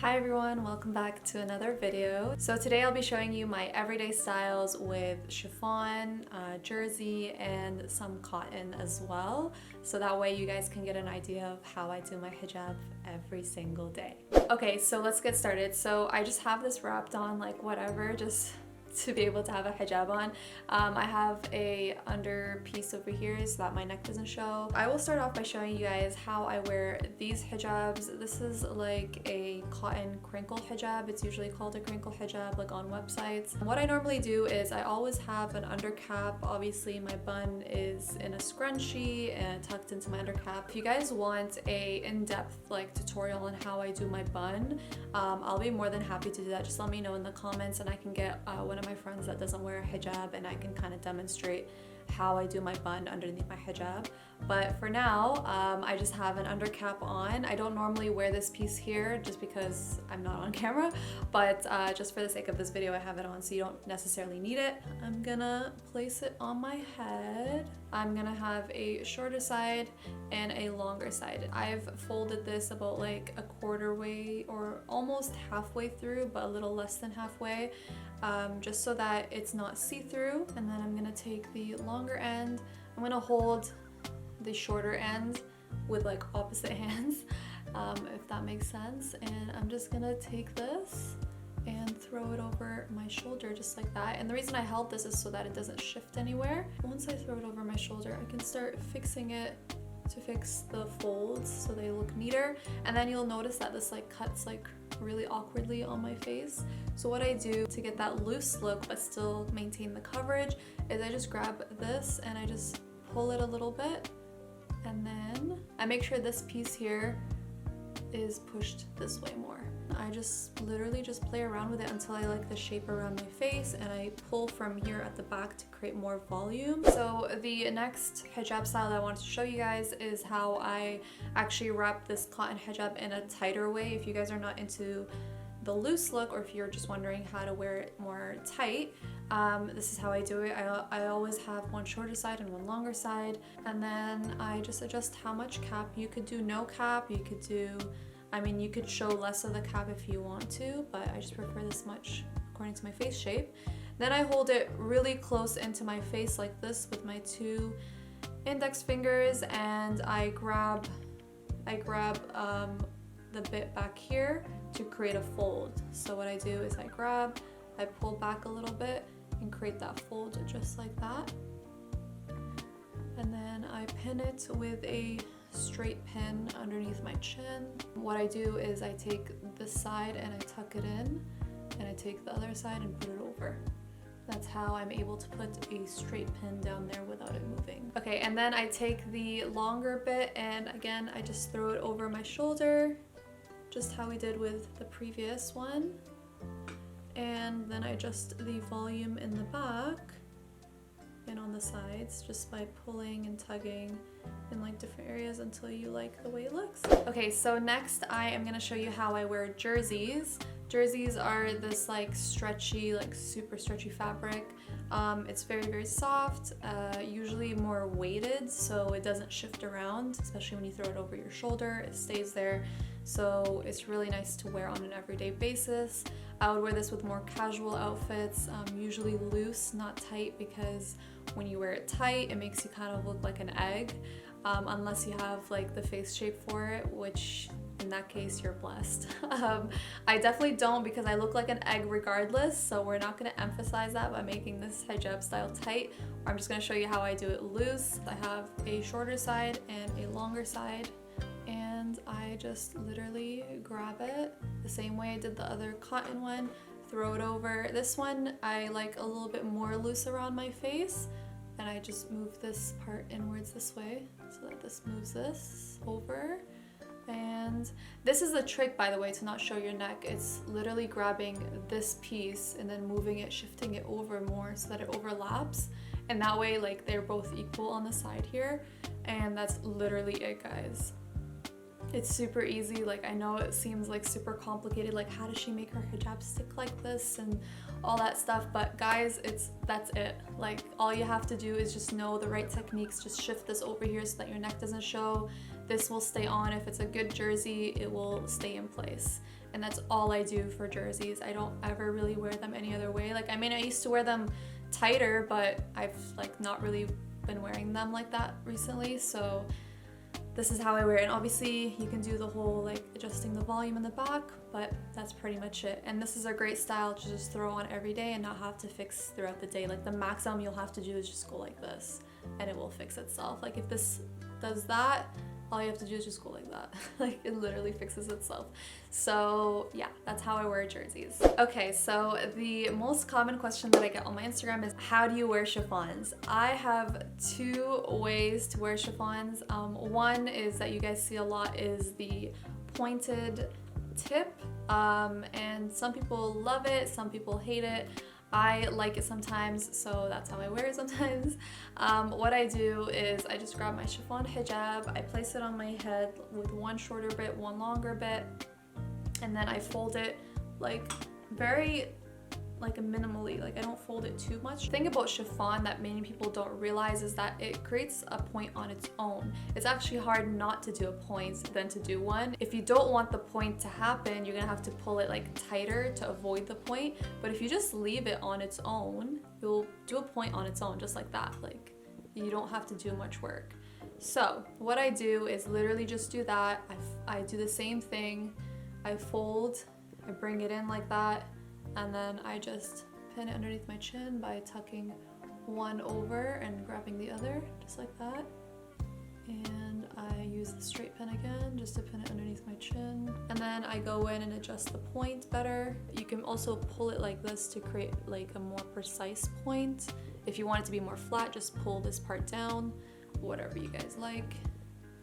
Hi everyone, welcome back to another video. So today I'll be showing you my everyday styles with chiffon, jersey, and some cotton as well. So that way you guys can get an idea of how I do my hijab every single day. Okay, so let's get started. So I just have this wrapped on like whatever, just to be able to have a hijab on. I have a under piece over here so that my neck doesn't show. I will start off by showing you guys how I wear these hijabs. This is like a cotton crinkle hijab. It's usually called a crinkle hijab like on websites. What I normally do is I always have an undercap. Obviously my bun is in a scrunchie and tucked into my undercap. If you guys want a in-depth like tutorial on how I do my bun, I'll be more than happy to do that. Just let me know in the comments and I can get one of my friends that doesn't wear a hijab and I can kind of demonstrate how I do my bun underneath my hijab. But for now, I just have an undercap on. I don't normally wear this piece here just because I'm not on camera, but just for the sake of this video, I have it on so you don't necessarily need it. I'm gonna place it on my head. I'm gonna have a shorter side and a longer side. I've folded this about like a quarter way or almost halfway through, but a little less than halfway, just so that it's not see-through. And then I'm gonna take the longer end. I'm gonna hold the shorter end with like opposite hands, if that makes sense. And I'm just gonna take this and throw it over my shoulder just like that. And the reason I held this is so that it doesn't shift anywhere. Once I throw it over my shoulder, I can start fixing it to fix the folds so they look neater. And then you'll notice that this like cuts like really awkwardly on my face. So what I do to get that loose look but still maintain the coverage is I just grab this and I just pull it a little bit, and then I make sure this piece here is pushed this way more. I just literally just play around with it until I like the shape around my face, and I pull from here at the back to create more volume. So the next hijab style that I wanted to show you guys is how I actually wrap this cotton hijab in a tighter way. If you guys are not into the loose look, or if you're just wondering how to wear it more tight, this is how I do it. I always have one shorter side and one longer side, and then I just adjust how much cap. You could do no cap, you could do, I mean, you could show less of the cap if you want to, but I just prefer this much according to my face shape. Then I hold it really close into my face like this with my two index fingers, and I grab the bit back here to create a fold. So what I do is I pull back a little bit and create that fold just like that. And then I pin it with a straight pin underneath my chin. What I do is I take this side and I tuck it in, and I take the other side and put it over. That's how I'm able to put a straight pin down there without it moving. Okay, and then I take the longer bit and again, I just throw it over my shoulder, just how we did with the previous one. And then I adjust the volume in the back and on the sides just by pulling and tugging in like different areas until you like the way it looks. Okay, so next I am gonna show you how I wear jerseys. Jerseys are this like stretchy, like super stretchy fabric. It's very, very soft, usually more weighted so it doesn't shift around, especially when you throw it over your shoulder, it stays there. So it's really nice to wear on an everyday basis. I would wear this with more casual outfits, usually loose, not tight, because when you wear it tight, it makes you kind of look like an egg, unless you have like the face shape for it, which in that case, you're blessed. I definitely don't, because I look like an egg regardless, so we're not gonna emphasize that by making this hijab style tight. I'm just gonna show you how I do it loose. I have a shorter side and a longer side, and I just literally grab it the same way I did the other cotton one, throw it over. This one I like a little bit more loose around my face, and I just move this part inwards this way so that this moves this over. And this is a trick, by the way, to not show your neck. It's literally grabbing this piece and then moving it, shifting it over more so that it overlaps, and that way like they're both equal on the side here. And that's literally it, guys. It's super easy. Like, I know it seems like super complicated, like how does she make her hijab stick like this and all that stuff, but guys, that's it. Like, all you have to do is just know the right techniques. Just shift this over here so that your neck doesn't show. This will stay on. If it's a good jersey, it will stay in place. and that's all I do for jerseys. I don't ever really wear them any other way. Like, I mean, I used to wear them tighter, but I've like not really been wearing them like that recently, so this is how I wear it. And obviously you can do the whole like adjusting the volume in the back, but that's pretty much it. And this is a great style to just throw on every day and not have to fix throughout the day. Like, the maximum you'll have to do is just go like this and it will fix itself. Like, if this does that, all you have to do is just go like that. Like, it literally fixes itself. So yeah, that's how I wear jerseys. Okay, so the most common question that I get on my Instagram is, how do you wear chiffons? I have two ways to wear chiffons. One is that you guys see a lot is the pointed tip, and some people love it, some people hate it. I like it sometimes, so that's how I wear it sometimes. What I do is I just grab my chiffon hijab, I place it on my head with one shorter bit, one longer bit, and then I fold it like very minimally. Like, I don't fold it too much. The thing about chiffon that many people don't realize is that it creates a point on its own. It's actually hard not to do a point than to do one. If you don't want the point to happen, you're gonna have to pull it like tighter to avoid the point. But if you just leave it on its own, you'll do a point on its own just like that. Like, you don't have to do much work. So what I do is literally just do that. I do the same thing. I fold, I bring it in like that, and then I just pin it underneath my chin by tucking one over and grabbing the other, just like that. And I use the straight pin again just to pin it underneath my chin. And then I go in and adjust the point better. You can also pull it like this to create like a more precise point. If you want it to be more flat, just pull this part down, whatever you guys like.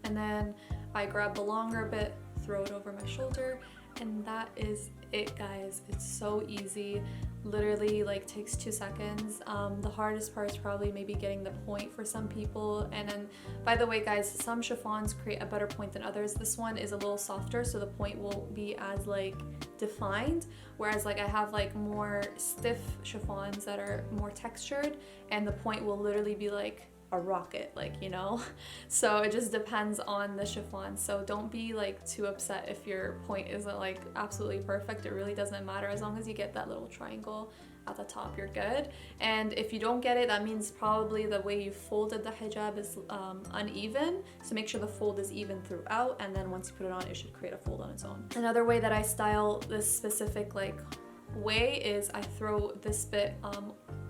And then I grab the longer bit, throw it over my shoulder, and that is it, guys. It's so easy, literally like takes 2 seconds. The hardest part is probably maybe getting the point for some people. And then, by the way guys, some chiffons create a better point than others. This one is a little softer, so the point won't be as like defined, whereas like I have like more stiff chiffons that are more textured, and the point will literally be like a rocket, like, you know. So it just depends on the chiffon. So don't be like too upset if your point isn't like absolutely perfect. It really doesn't matter. As long as you get that little triangle at the top, you're good. And if you don't get it, that means probably the way you folded the hijab is uneven. So make sure the fold is even throughout, and then once you put it on, it should create a fold on its own. Another way that I style this specific like way is I throw this bit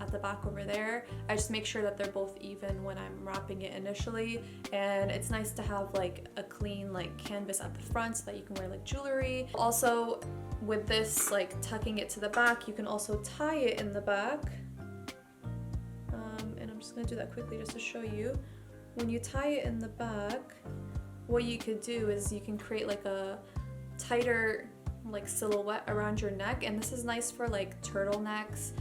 at the back over there. I just make sure that they're both even when I'm wrapping it initially, and it's nice to have like a clean like canvas at the front so that you can wear like jewelry. Also with this like tucking it to the back, you can also tie it in the back, and I'm just gonna do that quickly just to show you. When you tie it in the back, what you could do is you can create like a tighter like silhouette around your neck, and this is nice for like turtlenecks,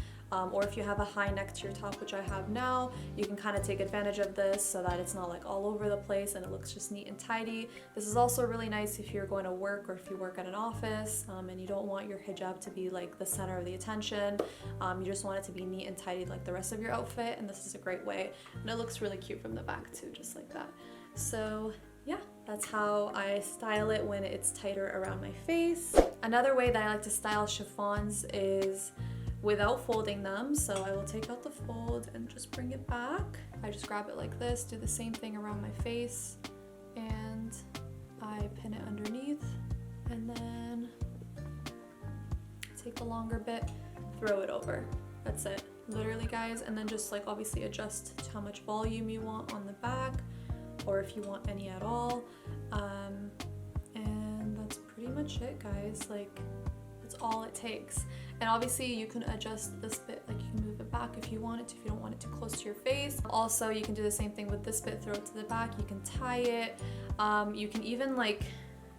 or if you have a high neck to your top, which I have now, you can kind of take advantage of this so that it's not like all over the place and it looks just neat and tidy. This is also really nice if you're going to work or if you work at an office, and you don't want your hijab to be like the center of the attention. You just want it to be neat and tidy like the rest of your outfit, and this is a great way, and it looks really cute from the back too, just like that. So yeah, that's how I style it when it's tighter around my face. Another way that I like to style chiffons is without folding them. So I will take out the fold and just bring it back. I just grab it like this, do the same thing around my face, and I pin it underneath, and then take the longer bit, throw it over. That's it, literally guys. And then just like obviously adjust to how much volume you want on the back, or if you want any at all. And that's pretty much it, guys. Like, that's all it takes. And obviously you can adjust this bit, like you can move it back if you want it to, if you don't want it too close to your face. Also, you can do the same thing with this bit, throw it to the back, you can tie it. You can even like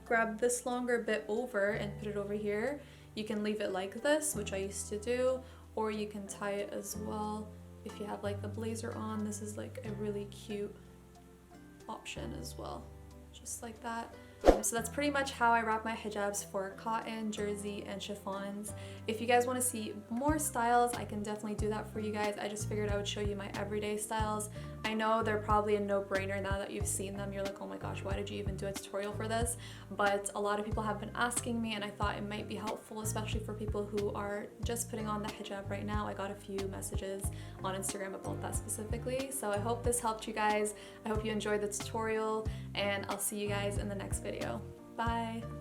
grab this longer bit over and put it over here. You can leave it like this, which I used to do, or you can tie it as well. If you have like the blazer on, this is like a really cute option as well, just like that. So that's pretty much how I wrap my hijabs for cotton, jersey, and chiffons. If you guys want to see more styles, I can definitely do that for you guys. I just figured I would show you my everyday styles. I know they're probably a no-brainer now that you've seen them. You're like, oh my gosh, why did you even do a tutorial for this? But a lot of people have been asking me, and I thought it might be helpful, especially for people who are just putting on the hijab right now. I got a few messages on Instagram about that specifically. So I hope this helped you guys. I hope you enjoyed the tutorial, and I'll see you guys in the next video. Bye!